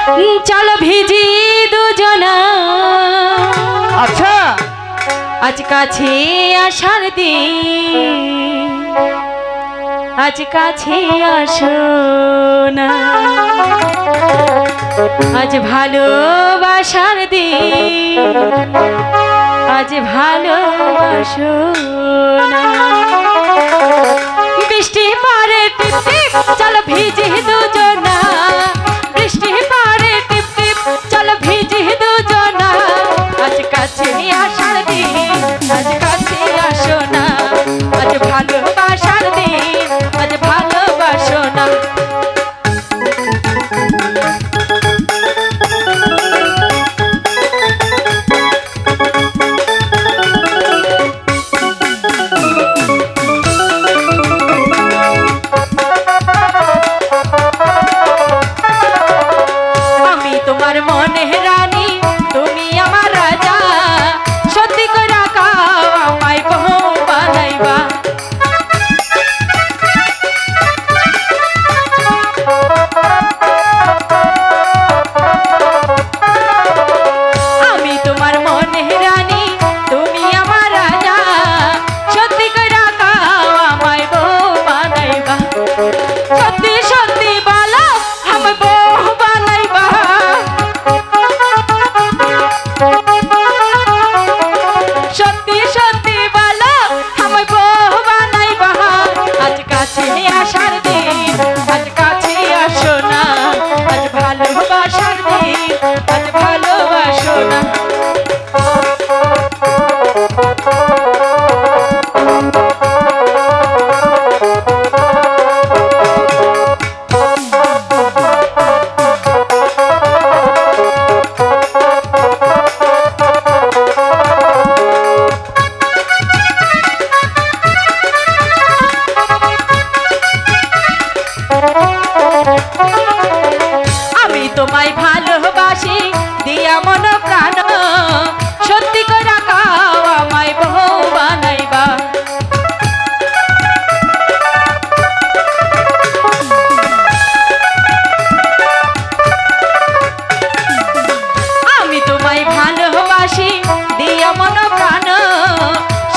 चलो ভিজি দুজনা আচ্ছা আজ কাছে আসার দিন আজ কাছে আসো না আজ ভালোবাসার দিন আজ ভালোবাসো না বৃষ্টি পড়ে টিপ টিপ চলো ভিজি দুজনা বৃষ্টি পড়ে টিপ টিপ চলো ভিজি দুজনা আজ কাছে আসার দিন আজ কাছে আসো না আজ ভালোবাসার দিন আজ ভালোবাসো না তোমায় ভালোবাসি দিয়া মন প্রাণ সত্যি করে কাও আমায় বউ বানাইবা আমি তোমায় ভালোবাসি দিয়া মন প্রাণ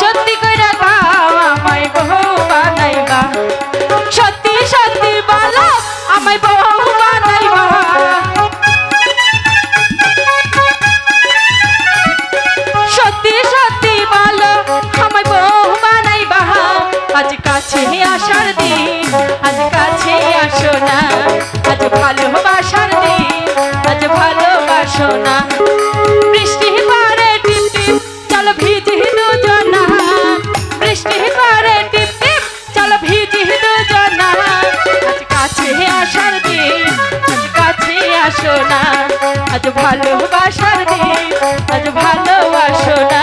সত্যি করে কাও আমায় বউ বানাইবা সত্যি সত্যি বলো আমায় বউ বানাইবা আজ কাছে আসার দিন আজ কাছে আসো না আজ ভালোবাসার দিন আজ ভালোবাসো না বৃষ্টি পড়ে টিপ টিপ চলো ভিজি দুজনা বৃষ্টি পড়ে টিপ টিপ চলো ভিজি দুজনা আজ কাছে আসার দিন আজ কাছে আসো না আজ ভালোবাসার দিন আজ ভালোবাসো না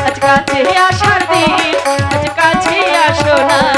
আজ কাছে আসার দিন আজ কাছে আসো না